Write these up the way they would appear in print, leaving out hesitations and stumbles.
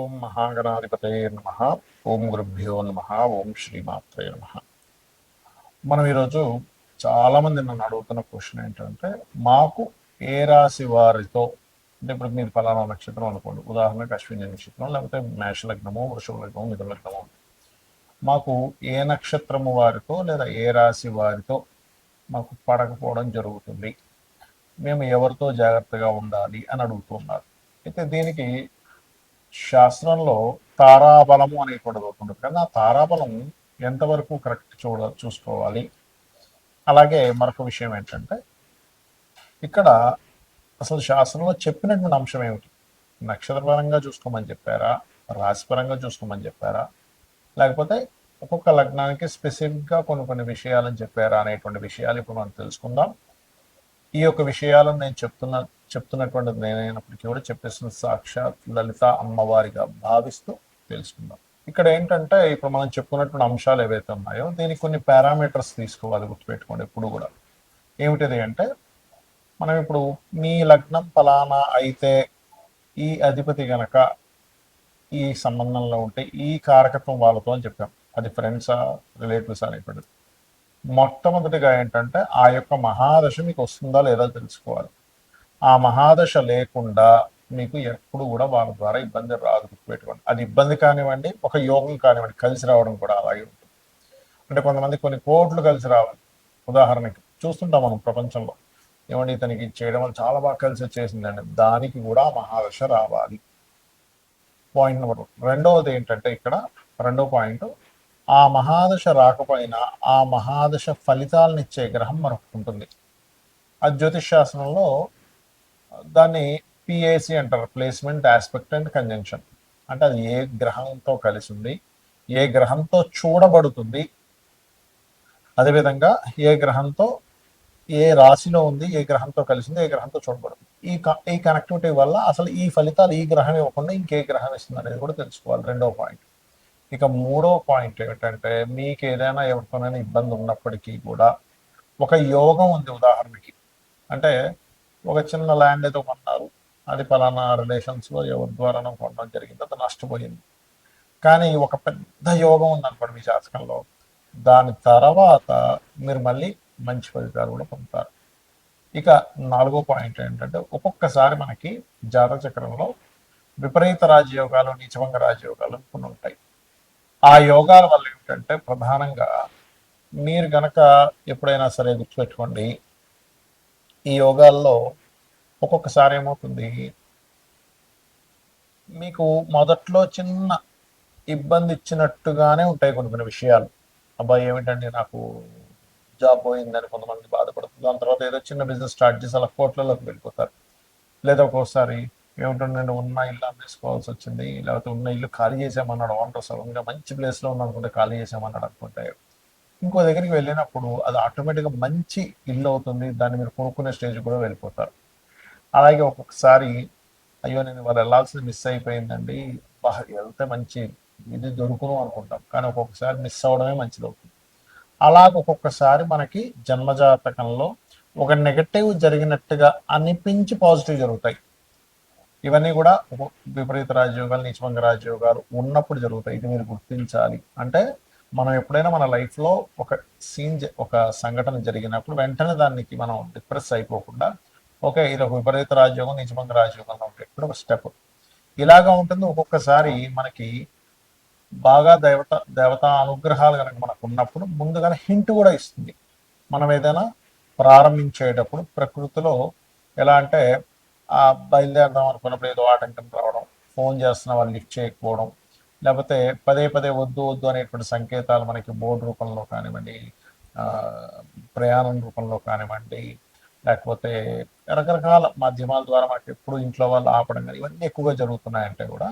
ఓం మహాగణాధిపతయే నమః. ఓం గురుభ్యో నమః. ఓం శ్రీమాత్రే నమః. మనం ఈరోజు చాలామంది నన్ను అడుగుతున్న క్వశ్చన్ ఏంటంటే, మాకు ఏ రాశి వారితో అంటే ఇప్పుడు మీరు ఫలానా నక్షత్రం అనుకోండి, ఉదాహరణకు అశ్విని నక్షత్రం, లేకపోతే మేష లగ్నము, వృషభ లగ్నము, మిథున లగ్నము, మాకు ఏ నక్షత్రము వారితో లేదా ఏ రాశి వారితో మాకు పడకపోవడం జరుగుతుంది, మేము ఎవరితో జాగ్రత్తగా ఉండాలి అని అడుగుతున్నారు. అయితే దీనికి శాస్త్రంలో తారాబలము అనేటువంటిది ఉంటుంది కానీ ఆ తారాబలం ఎంతవరకు కరెక్ట్ చూసుకోవాలి. అలాగే మరొక విషయం ఏంటంటే, ఇక్కడ అసలు శాస్త్రంలో చెప్పినటువంటి అంశం ఏమిటి? నక్షత్రపరంగా చూసుకోమని చెప్పారా, రాశిపరంగా చూసుకోమని చెప్పారా, లేకపోతే ఒక్కొక్క లగ్నానికి స్పెసిఫిక్గా కొన్ని కొన్ని విషయాలని చెప్పారా అనేటువంటి విషయాలు ఇప్పుడు మనం తెలుసుకుందాం. ఈ యొక్క విషయాలను నేను చెప్తున్నటువంటి నేనైనప్పటికీ కూడా చెప్పేసిన సాక్షాత్ లలిత అమ్మవారిగా భావిస్తూ తెలుసుకుందాం. ఇక్కడ ఏంటంటే ఇప్పుడు మనం చెప్పుకున్నటువంటి అంశాలు ఏవైతే ఉన్నాయో దీనికి కొన్ని పారామీటర్స్ తీసుకోవాలి, గుర్తుపెట్టుకోండి ఎప్పుడు కూడా. ఏమిటిది అంటే, మనం ఇప్పుడు మీ లగ్నం ఫలానా అయితే ఈ అధిపతి గనక ఈ సంబంధంలో ఉంటే ఈ కారకత్వం వాళ్ళతో అని చెప్పాం. అది ఫ్రెండ్సా రిలేటివ్స్ అనేటువంటిది. మొట్టమొదటిగా ఏంటంటే ఆ యొక్క మహాదశ మీకు వస్తుందా లేదా తెలుసుకోవాలి. ఆ మహాదశ లేకుండా మీకు ఎప్పుడు కూడా వాళ్ళ ద్వారా ఇబ్బంది రాదు, గుర్తుపెట్టుకోండి. అది ఇబ్బంది కానివ్వండి, ఒక యోగం కానివ్వండి, కలిసి రావడం కూడా అలాగే ఉంటుంది. అంటే కొంతమంది కొన్ని కోట్లు కలిసి రావాలి. ఉదాహరణకి చూస్తుంటాం మనం ప్రపంచంలో, ఏమండి ఇతనికి చేయడం వల్ల చాలా బాగా కలిసి వచ్చేసిందండి, దానికి కూడా మహాదశ రావాలి. Point number 1. రెండవది ఏంటంటే, ఇక్కడ రెండో పాయింట్, ఆ మహాదశ రాకపోయినా ఆ మహాదశ ఫలితాలను ఇచ్చే గ్రహం మనకు ఉంటుంది. అది జ్యోతిష్ శాస్త్రంలో దాన్ని పిఏసి అంటారు, ప్లేస్మెంట్ ఆస్పెక్ట్ అండ్ కంజంక్షన్. అంటే అది ఏ గ్రహంతో కలిసి ఉంది, ఏ గ్రహంతో చూడబడుతుంది, అదేవిధంగా ఏ గ్రహంతో ఏ రాశిలో ఉంది, ఏ గ్రహంతో కలిసింది, ఏ గ్రహంతో చూడబడుతుంది. ఈ కనెక్టివిటీ వల్ల అసలు ఈ ఫలితాలు ఈ గ్రహం ఇవ్వకుండా ఇంకే గ్రహం ఇస్తుంది అనేది కూడా తెలుసుకోవాలి. రెండో పాయింట్. ఇక మూడో పాయింట్ ఏమిటంటే, మీకు ఏదైనా ఎవరితోనైనా ఇబ్బంది ఉన్నప్పటికీ కూడా ఒక యోగం ఉంది. ఉదాహరణకి అంటే ఒక చిన్న ల్యాండ్ ఏదో కొన్నారు, అది పలానా రిలేషన్స్లో ఎవరి ద్వారానో కొనడం జరిగింది, అది నష్టపోయింది. కానీ ఒక పెద్ద యోగం ఉందనుకోండి మీ జాతకంలో, దాని తర్వాత మీరు మళ్ళీ మంచి ఫలితాలు కూడా పొందుతారు. ఇక నాలుగో పాయింట్ ఏంటంటే, ఒక్కొక్కసారి మనకి జాతక చక్రంలో విపరీత రాజయోగాలు, నీచభంగ రాజయోగాలు కొన్ని ఉంటాయి. ఆ యోగాల వల్ల ఏమిటంటే, ప్రధానంగా మీరు గనక ఎప్పుడైనా సరే గుర్తుపెట్టుకోండి, ఈ యోగాల్లో ఒక్కొక్కసారి ఏమవుతుంది, మీకు మొదట్లో చిన్న ఇబ్బంది ఇచ్చినట్టుగానే ఉంటాయి కొన్ని కొన్ని విషయాలు. అబ్బాయి ఏమిటండి నాకు జాబ్ పోయిందని కొంతమంది బాధపడుతుంది, దాని తర్వాత ఏదో చిన్న బిజినెస్ స్టార్ట్ చేసి అలా కోట్లలోకి వెళ్ళిపోతారు. లేదా ఒక్కోసారి ఏమిటంటే ఉన్న ఇల్లు అమ్మేసుకోవాల్సి వచ్చింది, లేకపోతే ఉన్న ఇల్లు ఖాళీ చేసామన్నాడు ఓనర్, సడన్గా మంచి ప్లేస్లో ఉందనుకుంటే ఖాళీ చేసామన్నాడు అనుకుంటే, ఇంకో దగ్గరికి వెళ్ళినప్పుడు అది ఆటోమేటిక్గా మంచి ఇల్లు అవుతుంది, దాన్ని మీరు కొనుక్కునే స్టేజ్ కూడా వెళ్ళిపోతారు. అలాగే ఒక్కొక్కసారి అయ్యో నేను వాళ్ళు వెళ్ళాల్సింది మిస్ అయిపోయిందండి, వెళ్తే మంచి ఇది దొరుకును అనుకుంటాం, కానీ ఒక్కొక్కసారి మిస్ అవ్వడమే మంచిది అవుతుంది. అలాగ ఒక్కొక్కసారి మనకి జన్మజాతకంలో ఒక నెగటివ్ జరిగినట్టుగా అనిపించి పాజిటివ్ జరుగుతాయి. ఇవన్నీ కూడా విపరీత రాజయోగాలు, నీచభంగ రాజయోగాలు ఉన్నప్పుడు జరుగుతాయి. ఇది మీరు గుర్తించాలి. అంటే మనం ఎప్పుడైనా మన లైఫ్లో ఒక సంఘటన జరిగినప్పుడు వెంటనే దానికి మనం డిప్రెస్ అయిపోకుండా, ఓకే ఇది ఒక విపరీత రాజయోగం, నీచభంగ రాజయోగంలో ఉంటాయి, ఇప్పుడు ఒక స్టెప్ ఇలాగా ఉంటుంది. ఒక్కొక్కసారి మనకి బాగా దేవతా అనుగ్రహాలు కనుక మనకు ఉన్నప్పుడు ముందుగానే హింట్ కూడా ఇస్తుంది. మనం ఏదైనా ప్రారంభించేటప్పుడు ప్రకృతిలో ఎలా అంటే, బయలుదేరదాం అనుకున్నప్పుడు ఏదో ఆటంకం రావడం, ఫోన్ చేస్తున్న వాళ్ళు లిఫ్ట్ చేయకపోవడం, లేకపోతే పదే పదే వద్దు వద్దు అనేటువంటి సంకేతాలు మనకి బోర్డు రూపంలో కానివ్వండి, ప్రయాణం రూపంలో కానివ్వండి, లేకపోతే రకరకాల మాధ్యమాల ద్వారా మనకి ఎప్పుడు ఇంట్లో వాళ్ళు ఆపడం కానీ ఇవన్నీ ఎక్కువగా జరుగుతున్నాయంటే కూడా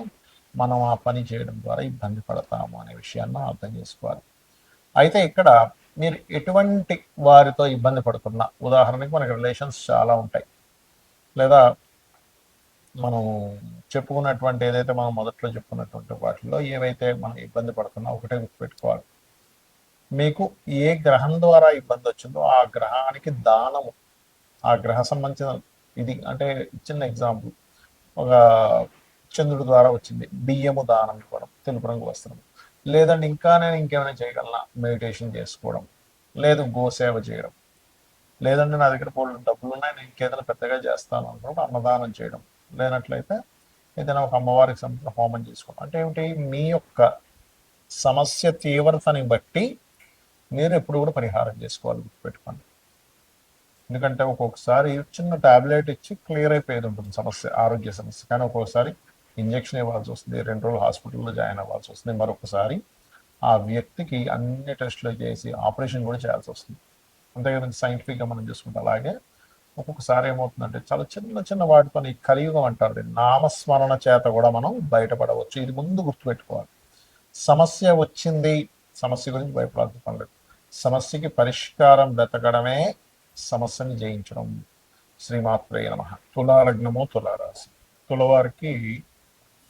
మనం ఆ పని చేయడం ద్వారా ఇబ్బంది పడతాము అనే విషయాన్ని అర్థం చేసుకోవాలి. అయితే ఇక్కడ మీరు ఎటువంటి వారితో ఇబ్బంది పడుతున్నా, ఉదాహరణకి మనకి రిలేషన్స్ చాలా ఉంటాయి, లేదా మనం చెప్పుకున్నటువంటి ఏదైతే మనం మొదట్లో చెప్పుకున్నటువంటి వాటిల్లో ఏవైతే మనం ఇబ్బంది పడుతున్నా ఒకటే గుర్తుపెట్టుకోవాలి, మీకు ఏ గ్రహం ద్వారా ఇబ్బంది వచ్చిందో ఆ గ్రహానికి దానము, ఆ గ్రహ సంబంధించిన ఇది అంటే చిన్న ఎగ్జాంపుల్, ఒక చంద్రుడి ద్వారా వచ్చింది. బియ్యము దానం ఇవ్వడం, తెలుపు రంగు వస్త్రం. లేదండి ఇంకా నేను ఇంకేమైనా చేయగలనా, మెడిటేషన్ చేసుకోవడం, లేదు గోసేవ చేయడం, లేదంటే నా దగ్గర బోల్డు డబ్బులు ఉన్నాయి నేను ఇంకేదైనా పెద్దగా చేస్తాను అనుకుంటే అన్నదానం చేయడం, లేనట్లయితే ఏదైనా ఒక అమ్మవారికి సంబంధించిన హోమం చేసుకోవడం. అంటే ఏమిటి, మీ యొక్క సమస్య తీవ్రతని బట్టి మీరు ఎప్పుడు కూడా పరిహారం చేసుకోవాలి, గుర్తుపెట్టుకోండి. ఎందుకంటే ఒక్కొక్కసారి చిన్న టాబ్లెట్ ఇచ్చి క్లియర్ అయిపోయేది ఉంటుంది సమస్య, ఆరోగ్య సమస్య. కానీ ఒక్కొక్కసారి ఇంజక్షన్ ఇవ్వాల్సి వస్తుంది, 2 రోజులు హాస్పిటల్లో జాయిన్ అవ్వాల్సి వస్తుంది, మరొకసారి ఆ వ్యక్తికి అన్ని టెస్టులు చేసి ఆపరేషన్ కూడా చేయాల్సి వస్తుంది. అంతే కదండి, సైంటిఫిక్గా మనం చూసుకుంటే. అలాగే ఒక్కొక్కసారి ఏమవుతుందంటే చాలా చిన్న చిన్న వాటితో, ఈ కలియుగం అంటారు దీన్ని, నామస్మరణ చేత కూడా మనం బయటపడవచ్చు. ఇది ముందు గుర్తుపెట్టుకోవాలి. సమస్య వచ్చింది, సమస్య గురించి భయపడాల్సిన పని లేదు. సమస్యకి పరిష్కారం వెతకడమే సమస్యని జయించడం. శ్రీమాత్రే నమ. తులాలగ్నము, తులారాశి. తులవారికి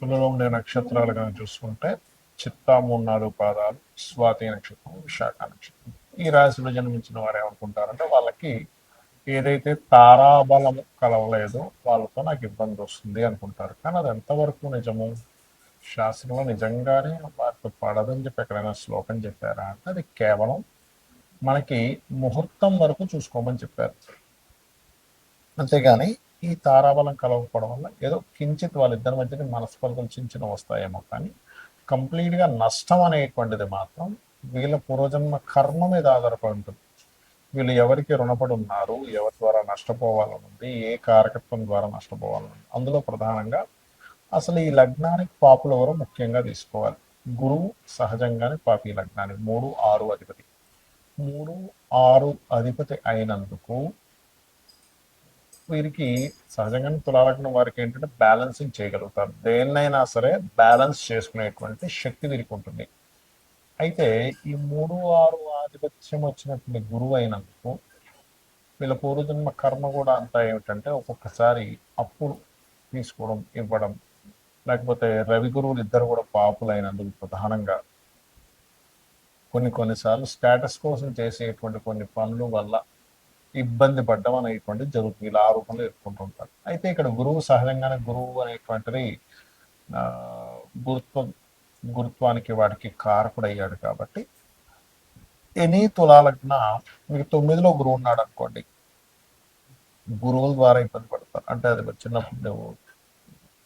తులలో ఉండే నక్షత్రాలు కానీ చూసుకుంటే చిత్తా 3-4 పాదాలు, స్వాతి నక్షత్రం, విశాఖ నక్షత్రం. ఈ రాశిలో జన్మించిన వారు ఏమనుకుంటారంటే వాళ్ళకి ఏదైతే తారాబలము కలవలేదో వాళ్ళతో నాకు ఇబ్బంది వస్తుంది అనుకుంటారు. కానీ అది ఎంతవరకు నిజము? శాస్త్రంలో నిజంగానే వారితో పడదని చెప్పి ఎక్కడైనా శ్లోకం చెప్పారా అంటే అది కేవలం మనకి ముహూర్తం వరకు చూసుకోమని చెప్పారు. అంతేగాని ఈ తారాబలం కలవకపోవడం వల్ల ఏదో కించిత్ వాళ్ళిద్దరి మధ్యన మనస్పర్ధలు చిన్న వస్తాయేమో, కానీ కంప్లీట్గా నష్టం అనేటువంటిది మాత్రం వీళ్ళ పూర్వజన్మ కర్మ మీద ఆధారపడి ఉంటుంది. వీళ్ళు ఎవరికి రుణపడి ఉన్నారు, ఎవరి ద్వారా నష్టపోవాలనుంది, ఏ కారకత్వం ద్వారా నష్టపోవాలనుంది. అందులో ప్రధానంగా అసలు ఈ లగ్నానికి పాపులు ఎవరో ముఖ్యంగా తీసుకోవాలి. గురువు సహజంగానే పాపి లగ్నానికి 3-6 అధిపతి. 3-6 అధిపతి అయినందుకు వీరికి సహజంగానే తులాలగ్నం వారికి ఏంటంటే బ్యాలెన్సింగ్ చేయగలుగుతారు. దేన్నైనా సరే బ్యాలెన్స్ చేసుకునేటువంటి శక్తి వీరికి ఉంటుంది. అయితే ఈ 3-6 ఆధిపత్యం వచ్చినటువంటి గురువు అయినందుకు వీళ్ళ పూర్వజన్మ కర్మ కూడా అంతా ఏమిటంటే ఒక్కొక్కసారి అప్పులు తీసుకోవడం, ఇవ్వడం, లేకపోతే రవి గురువులు ఇద్దరు కూడా పాపులైనందుకు ప్రధానంగా కొన్నిసార్లు స్టేటస్ కోసం చేసేటువంటి కొన్ని పనుల వల్ల ఇబ్బంది పడ్డం అనేటువంటిది జరుగుతుంది. ఇలా ఆరోపణలు ఎదుర్కొంటుంటారు. అయితే ఇక్కడ గురువు సహజంగానే గురువు అనేటువంటిది గురుత్వానికి వాటికి కారకుడయ్యాడు కాబట్టి ఎనీ తులాలగ్న మీకు 9లో గురువు ఉన్నాడు అనుకోండి, గురువుల ద్వారా ఇబ్బంది పడతారు. అంటే అది చిన్నప్పుడు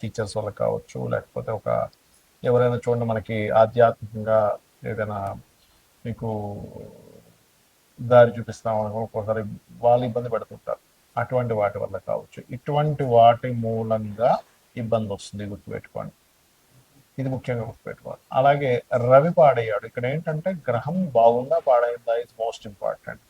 టీచర్స్ వల్ల కావచ్చు, లేకపోతే ఎవరైనా చూడండి మనకి ఆధ్యాత్మికంగా ఏదైనా మీకు దారి చూపిస్తామని ఒక్కోసారి వాళ్ళు ఇబ్బంది పడుతుంటారు. అటువంటి వాటి వల్ల కావచ్చు, ఇటువంటి వాటి మూలంగా ఇబ్బంది వస్తుంది, గుర్తుపెట్టుకోండి. ఇది ముఖ్యంగా గుర్తుపెట్టుకోవాలి. అలాగే రవి పాడయ్యాడు. ఇక్కడ ఏంటంటే గ్రహం బాగుందా పాడైందా ఇస్ మోస్ట్ ఇంపార్టెంట్.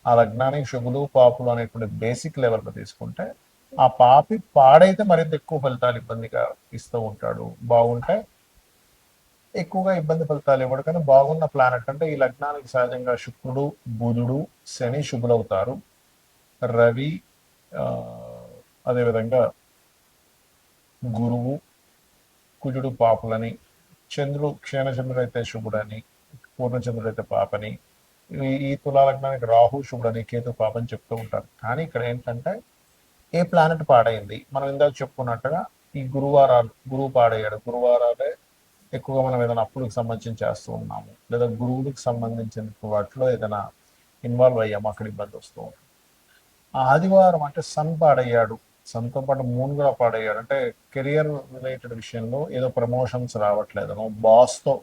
ఆ లగ్నానికి శుభులు పాపులు అనేటువంటి బేసిక్ లెవెల్లో తీసుకుంటే ఆ పాపి పాడైతే మరింత ఎక్కువ ఫలితాలు ఇబ్బందిగా ఇస్తూ ఉంటాడు, బాగుంటే ఎక్కువగా ఇబ్బంది ఫలితాలు ఇవ్వడు. కానీ బాగున్న ప్లానెట్ అంటే ఈ లగ్నానికి సహజంగా శుక్రుడు, బుధుడు, శని శుభులవుతారు. రవి అదేవిధంగా గురువు, కుజుడు పాపులని, చంద్రుడు క్షీణచంద్రుడు అయితే శుభుడని, పూర్ణచంద్రుడు అయితే పాపని, ఈ తులాలగ్నానికి రాహు శుభుడని, కేతు పాపని చెప్తూ ఉంటారు. కానీ ఇక్కడ ఏంటంటే ఏ ప్లానెట్ పాడైంది, మనం ఇందాక చెప్పుకున్నట్టుగా ఈ గురువు పాడయ్యాడు. గురువారాలే ఎక్కువగా మనం ఏదైనా అప్పులకు సంబంధించి చేస్తూ ఉన్నాము, లేదా గురువులకు సంబంధించిన వాటిలో ఏదైనా ఇన్వాల్వ్ అయ్యాము, అక్కడ ఇబ్బంది వస్తూ ఉంటుంది. ఆదివారం అంటే సన్ పాడయ్యాడు, సన్తో పాటు మూన్ కూడా పాడయ్యాడు. అంటే కెరియర్ రిలేటెడ్ విషయంలో ఏదో ప్రమోషన్స్ రావట్లేదనో, బాస్తో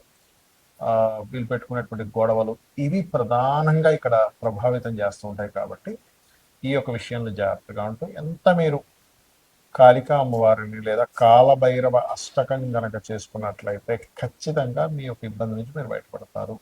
వీళ్ళు పెట్టుకునేటువంటి గొడవలు, ఇవి ప్రధానంగా ఇక్కడ ప్రభావితం చేస్తూ ఉంటాయి. కాబట్టి ఈ యొక్క విషయంలో జాగ్రత్తగా ఉంటూ ఎంత మీరు కాళికా అమ్మవారిని లేదా కాలభైరవ అష్టకం గనక చేసుకున్నట్లయితే ఖచ్చితంగా మీ యొక్క ఇబ్బంది నుంచి మీరు బయటపడతారు.